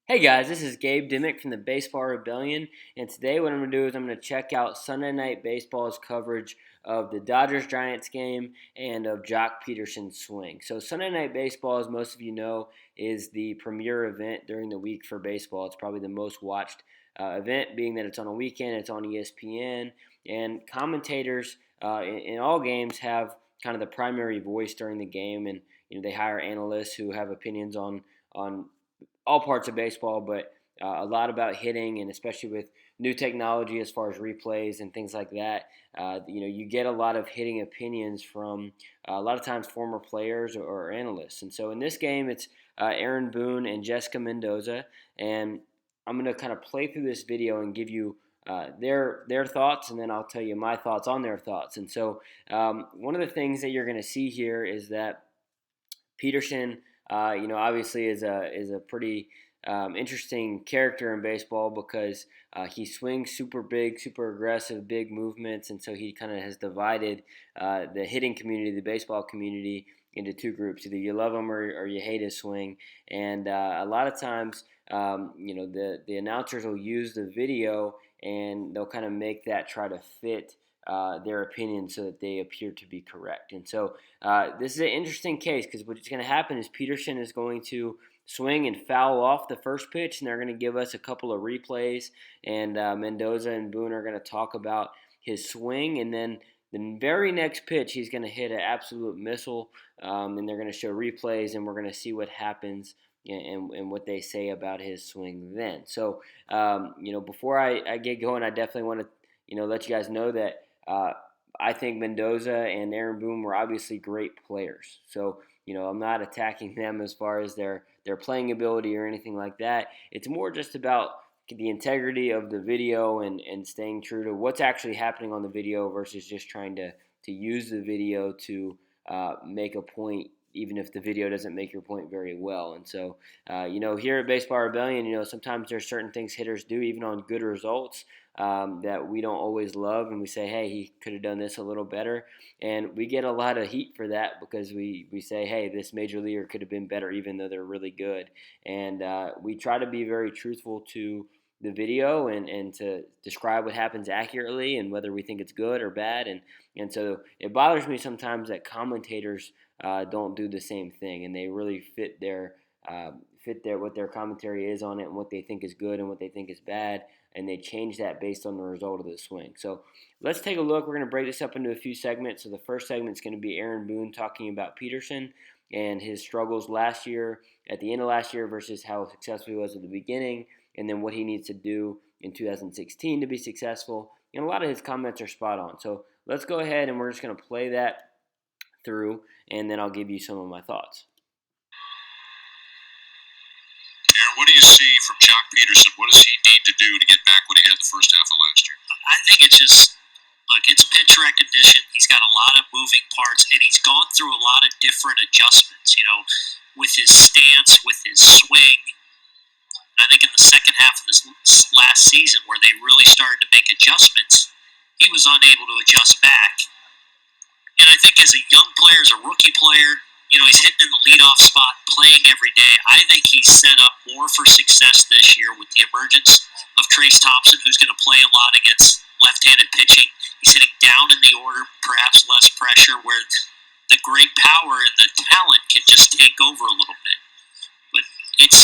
Hey guys, this is Gabe Dimmick from the Baseball Rebellion, and today what I'm going to do is I'm going to check out Sunday Night Baseball's coverage of the Dodgers-Giants game and of Joc Pederson's swing. So Sunday Night Baseball, as most of you know, is the premier event during the week for baseball. It's probably the most watched event, being that it's on a weekend, it's on ESPN, and commentators in all games have kind of the primary voice during the game, and they hire analysts who have opinions on all parts of baseball, but a lot about hitting, and especially with new technology as far as replays and things like that. You get a lot of hitting opinions from a lot of times former players or analysts. And so in this game, it's Aaron Boone and Jessica Mendoza, and I'm going to kind of play through this video and give you their thoughts, and then I'll tell you my thoughts on their thoughts. And so one of the things that you're going to see here is that Pederson, obviously is a pretty interesting character in baseball because he swings super big, super aggressive, big movements, and so he kind of has divided the hitting community, the baseball community, into two groups. Either you love him or you hate his swing, and a lot of times, the announcers will use the video and they'll kind of make that try to fit their opinion so that they appear to be correct. And so this is an interesting case because what's going to happen is Pederson is going to swing and foul off the first pitch, and they're going to give us a couple of replays, and Mendoza and Boone are going to talk about his swing, and then the very next pitch he's going to hit an absolute missile, and they're going to show replays, and we're going to see what happens and what they say about his swing then. So, before I get going, I definitely want to, let you guys know that I think Mendoza and Aaron Boone were obviously great players. So, I'm not attacking them as far as their playing ability or anything like that. It's more just about the integrity of the video and staying true to what's actually happening on the video versus just trying to use the video to make a point, even if the video doesn't make your point very well. And so, here at Baseball Rebellion, sometimes there's certain things hitters do, even on good results, that we don't always love, and we say, hey, he could have done this a little better. And we get a lot of heat for that because we say, hey, this major leaguer could have been better even though they're really good. And we try to be very truthful to the video and to describe what happens accurately and whether we think it's good or bad. And so it bothers me sometimes that commentators don't do the same thing, and they really fit their what their commentary is on it and what they think is good and what they think is bad, and they change that based on the result of the swing. So let's take a look. We're going to break this up into a few segments. So the first segment is going to be Aaron Boone talking about Pederson and his struggles last year, at the end of last year, versus how successful he was at the beginning, and then what he needs to do in 2016 to be successful. And a lot of his comments are spot on. So let's go ahead and we're just going to play that through, and then I'll give you some of my thoughts. Aaron, what do you see from Joc Pederson? What does he need to do to get back what he had the first half of last year? I think it's just, it's pitch recognition. He's got a lot of moving parts, and he's gone through a lot of different adjustments, with his stance, with his swing. I think in the second half of this last season, where they really started to make adjustments, he was unable to adjust back. And I think as a young player, as a rookie player, he's hitting in the leadoff spot, playing every day. I think he's set up more for success this year with the emergence of Trace Thompson, who's going to play a lot against left-handed pitching. He's hitting down in the order, perhaps less pressure, where the great power and the talent can just take over a little bit. But if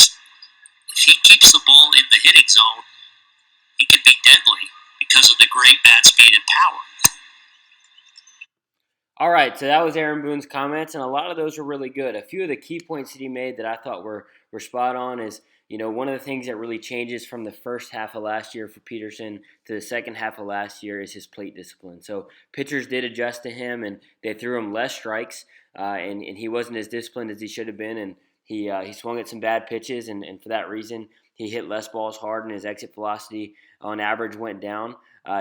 he keeps the ball in the hitting zone, he can be deadly because of the great bat speed and power. All right, so that was Aaron Boone's comments, and a lot of those were really good. A few of the key points that he made that I thought were spot on is, one of the things that really changes from the first half of last year for Pederson to the second half of last year is his plate discipline. So pitchers did adjust to him, and they threw him less strikes, and he wasn't as disciplined as he should have been, and he swung at some bad pitches, and for that reason, he hit less balls hard, and his exit velocity on average went down.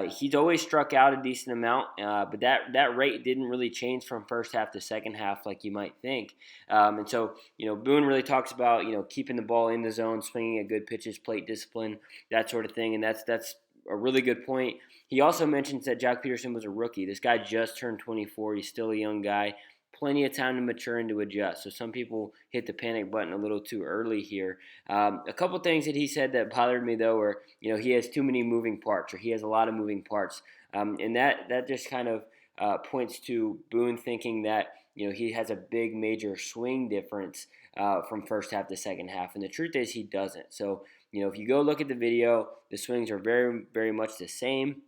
He's always struck out a decent amount, but that rate didn't really change from first half to second half like you might think. And so, Boone really talks about, keeping the ball in the zone, swinging at good pitches, plate discipline, that sort of thing, and that's a really good point. He also mentions that Joc Pederson was a rookie. This guy just turned 24. He's still a young guy. plenty of time to mature and to adjust. So some people hit the panic button a little too early here. A couple things that he said that bothered me though were, he has too many moving parts, or he has a lot of moving parts, and that just kind of points to Boone thinking that he has a big major swing difference from first half to second half, and the truth is he doesn't. So if you go look at the video, the swings are very, very much the same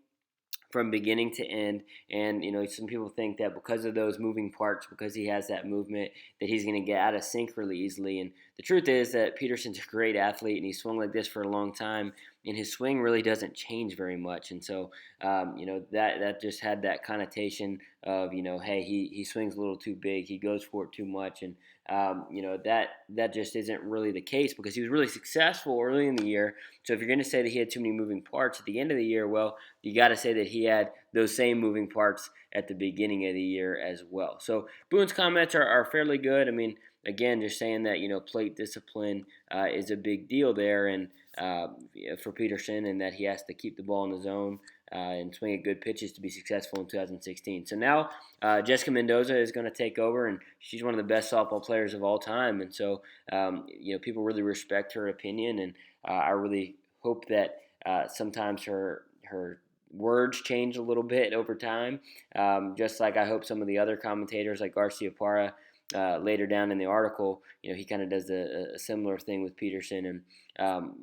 from beginning to end. And some people think that because of those moving parts, because he has that movement, that he's going to get out of sync really easily. And the truth is that Pederson's a great athlete, and he's swung like this for a long time, and his swing really doesn't change very much. And so that just had that connotation of hey, he swings a little too big, he goes for it too much. And that just isn't really the case, because he was really successful early in the year. So if you're going to say that he had too many moving parts at the end of the year, well, you got to say that he had those same moving parts at the beginning of the year as well. So Boone's comments are fairly good. I mean, again, just saying that plate discipline is a big deal there, and for Pederson, and that he has to keep the ball in the zone and swing at good pitches to be successful in 2016. So now Jessica Mendoza is going to take over, and she's one of the best softball players of all time. And so people really respect her opinion, and I really hope that sometimes her words change a little bit over time, just like I hope some of the other commentators like Garcia Parra later down in the article, he kind of does a similar thing with Pederson. And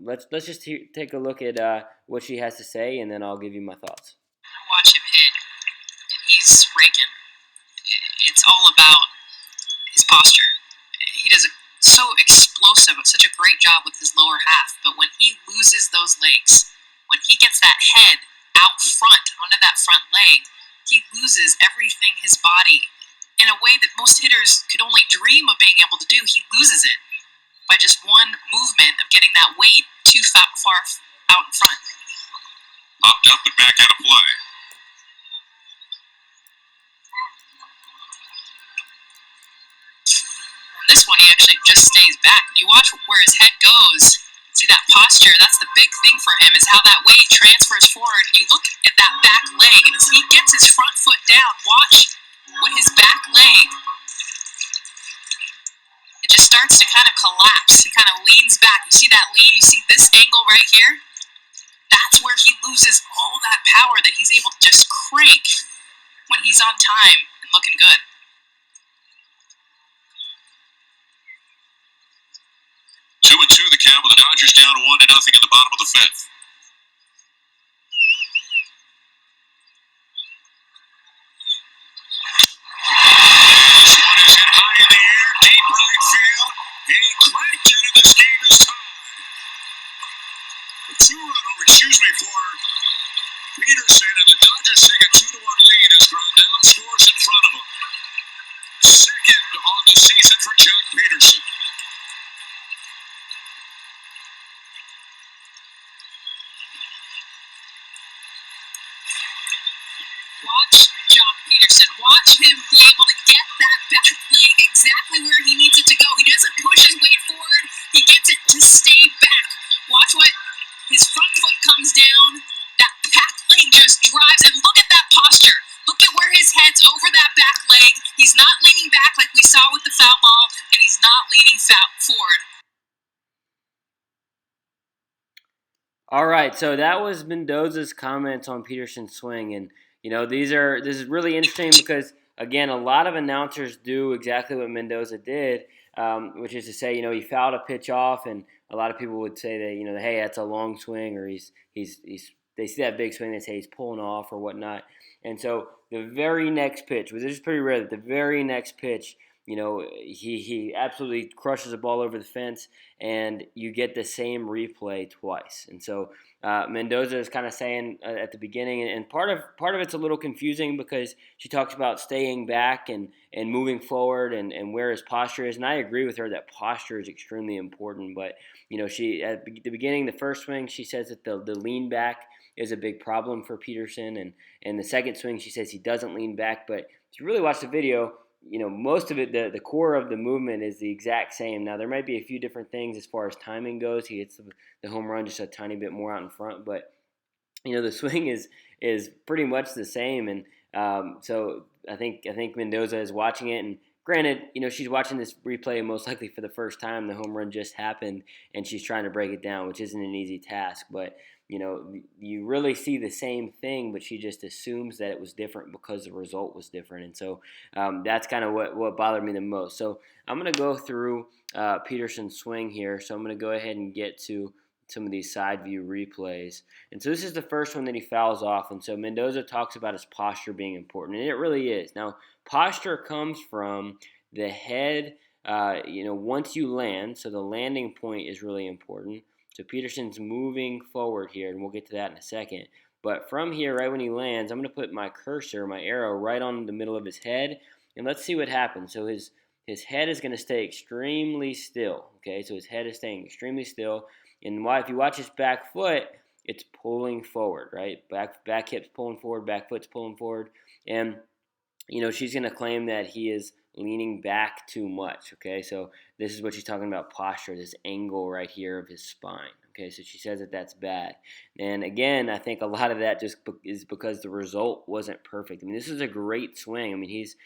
let's just take a look at what she has to say, and then I'll give you my thoughts. Watch him hit, and he's raking. It's all about his posture. He does so explosive, such a great job with his lower half, but when he loses those legs, when he gets that head out front, onto that front leg, he loses everything his body in a way that most hitters could only dream of being able to do. He loses it by just one movement of getting that weight too far out in front. Popped up and back out of play. On this one, he actually just stays back. You watch where his head goes. See that posture? That's the big thing for him, is how that weight transfers forward. And you look at that back leg, and as he gets his front foot down, watch when his back leg, it just starts to kind of collapse. He kind of leans back. You see that lean? You see this angle right here? That's where he loses all that power that he's able to just crank when he's on time and looking good. Two and two, the count, with the Dodgers down 1-0 in the bottom of the fifth. This one is hit high in the air, deep right field. He cranked it, and this game is tied. A two-run over, for Pederson, and the Dodgers take a 2-1 lead as Grandal scores in front of him. Second on the season for Joc Pederson. Watch Joc Pederson. Watch him be able to get that back leg exactly where he needs it to go. He doesn't push his weight forward. He gets it to stay back. Watch what his front foot comes down. That back leg just drives. And look at that posture. Look at where his head's over that back leg. He's not leaning back like we saw with the foul ball, and he's not leaning forward. All right, so that was Mendoza's comments on Pederson's swing, and this is really interesting because, again, a lot of announcers do exactly what Mendoza did, which is to say, he fouled a pitch off, and a lot of people would say that, hey, that's a long swing, or they see that big swing, they say he's pulling off or whatnot. And so the very next pitch, which is pretty rare, that the very next pitch, he absolutely crushes the ball over the fence, and you get the same replay twice. And so Mendoza is kind of saying at the beginning, and part of it's a little confusing because she talks about staying back and moving forward and where his posture is. And I agree with her that posture is extremely important. But she at the beginning, the first swing, she says that the lean back is a big problem for Pederson, and the second swing, she says he doesn't lean back. But if you really watch the video, most of it, the core of the movement is the exact same. Now, there might be a few different things as far as timing goes. He hits the home run just a tiny bit more out in front, but the swing is pretty much the same. And so I think Mendoza is watching it, and Granted, she's watching this replay most likely for the first time. The home run just happened, and she's trying to break it down, which isn't an easy task. But, you really see the same thing, but she just assumes that it was different because the result was different. And so that's kind of what bothered me the most. So I'm going to go through Pederson's swing here. So I'm going to go ahead and get to some of these side view replays. And so this is the first one that he fouls off. And so Mendoza talks about his posture being important, and it really is. Now, posture comes from the head, once you land. So the landing point is really important. So Pederson's moving forward here, and we'll get to that in a second. But from here, right when he lands, I'm going to put my cursor, my arrow, right on the middle of his head, and let's see what happens. So his head is going to stay extremely still. Okay, so his head is staying extremely still. And if you watch his back foot, it's pulling forward, right? Back hip's pulling forward, back foot's pulling forward. And, she's going to claim that he is leaning back too much, okay? So this is what she's talking about, posture, this angle right here of his spine, okay? So she says that that's bad. And again, I think a lot of that just is because the result wasn't perfect. I mean, this is a great swing. I mean, he's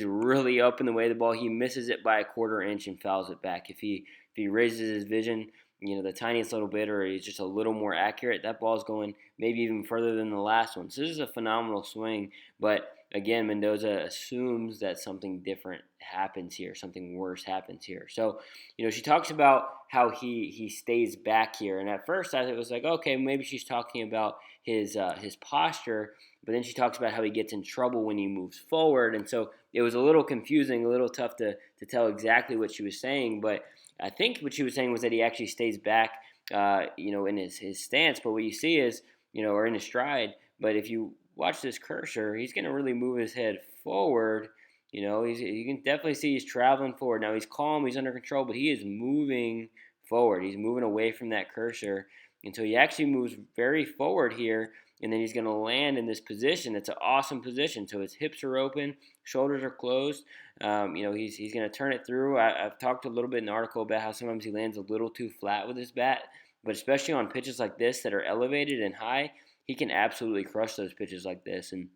really up in the way of the ball. He misses it by a quarter inch and fouls it back. If he raises his vision, the tiniest little bit, or he's just a little more accurate, that ball's going maybe even further than the last one. So this is a phenomenal swing, but again, Mendoza assumes that something different happens here, something worse happens here. So, she talks about how he stays back here, and at first I was like, okay, maybe she's talking about his posture, but then she talks about how he gets in trouble when he moves forward, and so it was a little confusing, a little tough to tell exactly what she was saying, but I think what she was saying was that he actually stays back, in his stance. But what you see is, or in his stride. But if you watch this cursor, he's going to really move his head forward. You can definitely see he's traveling forward. Now he's calm, he's under control, but he is moving forward. He's moving away from that cursor. And so he actually moves very forward here. And then he's going to land in this position. It's an awesome position. So his hips are open, shoulders are closed. He's going to turn it through. I've talked a little bit in the article about how sometimes he lands a little too flat with his bat, but especially on pitches like this that are elevated and high, he can absolutely crush those pitches like this. And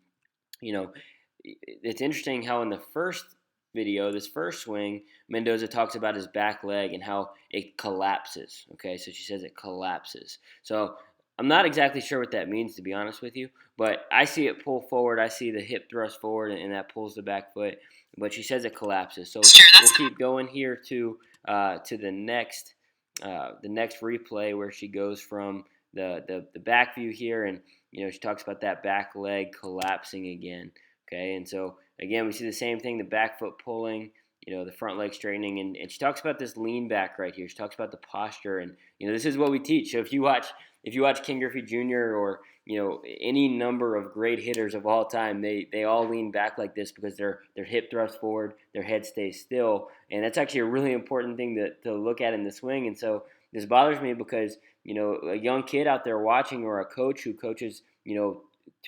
it's interesting how in the first video, this first swing, Mendoza talks about his back leg and how it collapses. Okay, so she says it collapses. So I'm not exactly sure what that means, to be honest with you, but I see it pull forward. I see the hip thrust forward, and that pulls the back foot. But she says it collapses. So we'll keep going here to the next replay where she goes from the back view here, and she talks about that back leg collapsing again. Okay, and so again we see the same thing: the back foot pulling, the front leg straightening, and she talks about this lean back right here. She talks about the posture, and this is what we teach. So if you watch Ken Griffey Jr. or any number of great hitters of all time, they all lean back like this because their hip thrusts forward, their head stays still, and that's actually a really important thing to look at in the swing. And so this bothers me because a young kid out there watching, or a coach who coaches 2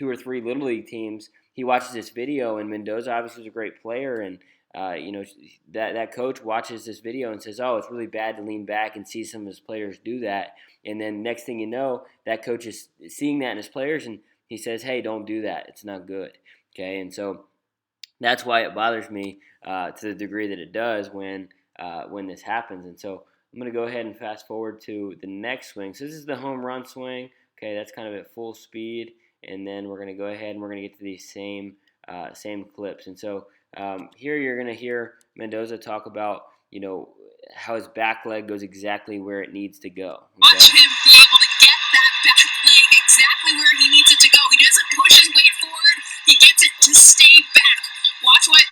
or 3 little league teams, he watches this video, and Mendoza obviously is a great player, and that coach watches this video and says, oh, it's really bad to lean back, and see some of his players do that. And then next thing you know, that coach is seeing that in his players, and he says, hey, don't do that. It's not good. Okay, and so that's why it bothers me to the degree that it does when this happens. And so I'm going to go ahead and fast forward to the next swing. So this is the home run swing. Okay, that's kind of at full speed. And then we're going to go ahead and we're going to get to these same clips. And so here you're going to hear Mendoza talk about, how his back leg goes exactly where it needs to go. Okay? Watch him be able to get that back leg exactly where he needs it to go. He doesn't push his weight forward. He gets it to stay back. Watch what...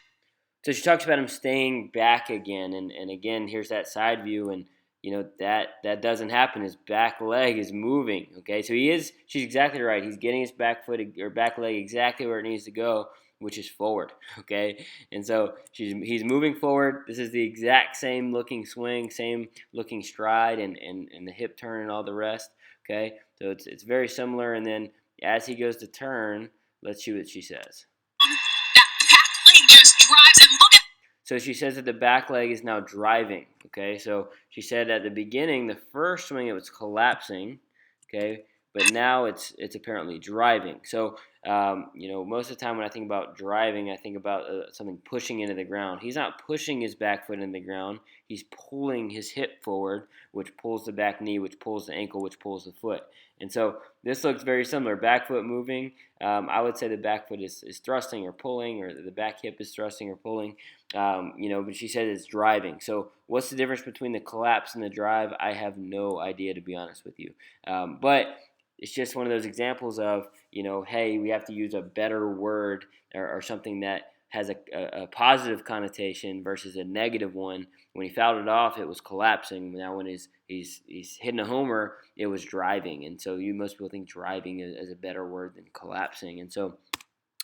So she talks about him staying back again. And again, here's that side view. And, that doesn't happen. His back leg is moving. Okay, so she's exactly right. He's getting his back foot or back leg exactly where it needs to go, which is forward. Okay, and so he's moving forward. This is the exact same looking swing, same looking stride, and the hip turn and all the rest. Okay, so it's very similar. And then as he goes to turn, let's see what she says. That back leg just drives, and look at... So she says that the back leg is now driving. Okay, so she said at the beginning, the first swing, it was collapsing. Okay, but now it's apparently driving. So Most of the time when I think about driving, I think about something pushing into the ground. He's not pushing his back foot into the ground. He's pulling his hip forward, which pulls the back knee, which pulls the ankle, which pulls the foot. And so this looks very similar. Back foot moving. I would say the back foot is thrusting or pulling, or the back hip is thrusting or pulling. But she said it's driving. So what's the difference between the collapse and the drive? I have no idea, to be honest with you. But it's just one of those examples of, hey, we have to use a better word or something that has a positive connotation versus a negative one. When he fouled it off, it was collapsing. Now when he's hitting a homer, it was driving. And so most people think driving is a better word than collapsing. And so,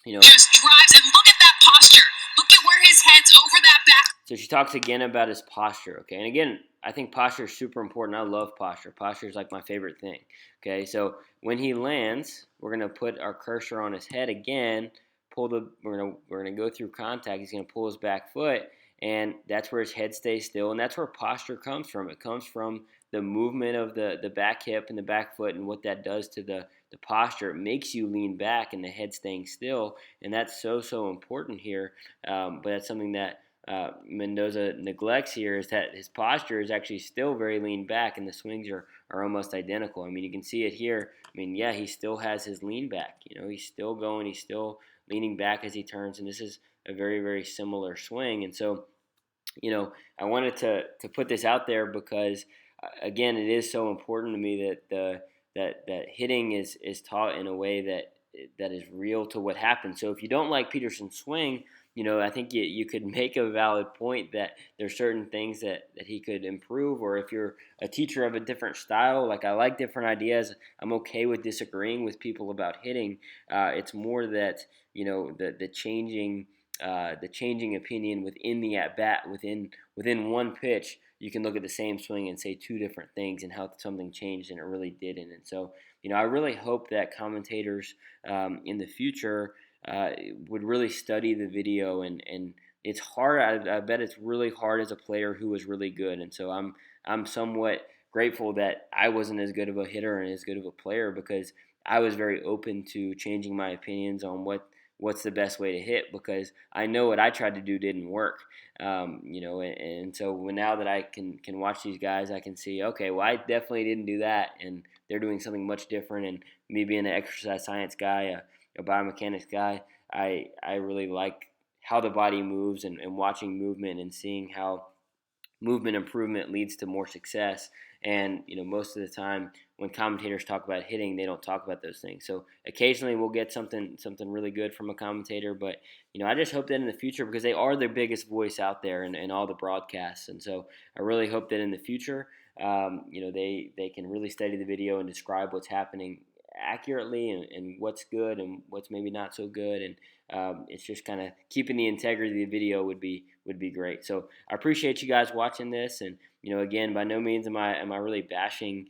just drives, and look at that posture. Look at where his head's over that back. So she talks again about his posture, okay? And again, I think posture is super important. I love posture. Posture is like my favorite thing, okay? So when he lands, we're going to put our cursor on his head again, we're going to go through contact. He's going to pull his back foot, and that's where his head stays still, and that's where posture comes from. It comes from the movement of the back hip and the back foot and what that does to the posture. It makes you lean back and the head staying still, and that's so important here. But that's something that Mendoza neglects here, is that his posture is actually still very lean back, and the swings are almost identical. I mean, you can see it here. I mean, yeah, he still has his lean back. He's still going. He's still leaning back as he turns, and this is a very, very similar swing. And so, I wanted to put this out there because, again, it is so important to me that hitting is taught in a way that is real to what happens. So if you don't like Pederson's swing, I think you could make a valid point that there's certain things that he could improve. Or if you're a teacher of a different style, like I like different ideas, I'm okay with disagreeing with people about hitting. It's more that the changing opinion within the at bat, within one pitch, you can look at the same swing and say two different things and how something changed and it really didn't. And so I really hope that commentators in the future would really study the video, and it's hard. I bet it's really hard as a player who was really good, and so I'm somewhat grateful that I wasn't as good of a hitter and as good of a player, because I was very open to changing my opinions on what's the best way to hit, because I know what I tried to do didn't work. And so now that I can watch these guys, I can see, okay, well, I definitely didn't do that, and they're doing something much different. And me being an exercise science guy, a biomechanics guy, I really like how the body moves, and watching movement and seeing how movement improvement leads to more success. And most of the time when commentators talk about hitting, they don't talk about those things. So occasionally we'll get something really good from a commentator, but I just hope that in the future, because they are the biggest voice out there in all the broadcasts, and so I really hope that in the future they can really study the video and describe what's happening accurately, and what's good and what's maybe not so good. And it's just kind of keeping the integrity of the video would be great. So I appreciate you guys watching this, and again, by no means am I really bashing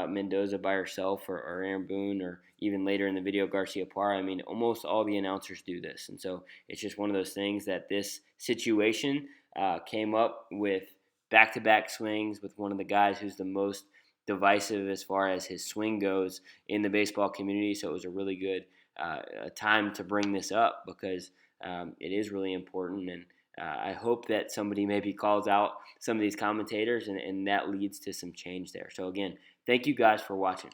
Mendoza by herself, or Aaron Boone, or even later in the video Garcia Parra. I mean, almost all the announcers do this, and so it's just one of those things that this situation came up with back-to-back swings with one of the guys who's the most divisive as far as his swing goes in the baseball community. So it was a really good time to bring this up, because it is really important. And I hope that somebody maybe calls out some of these commentators, and that leads to some change there. So again, thank you guys for watching.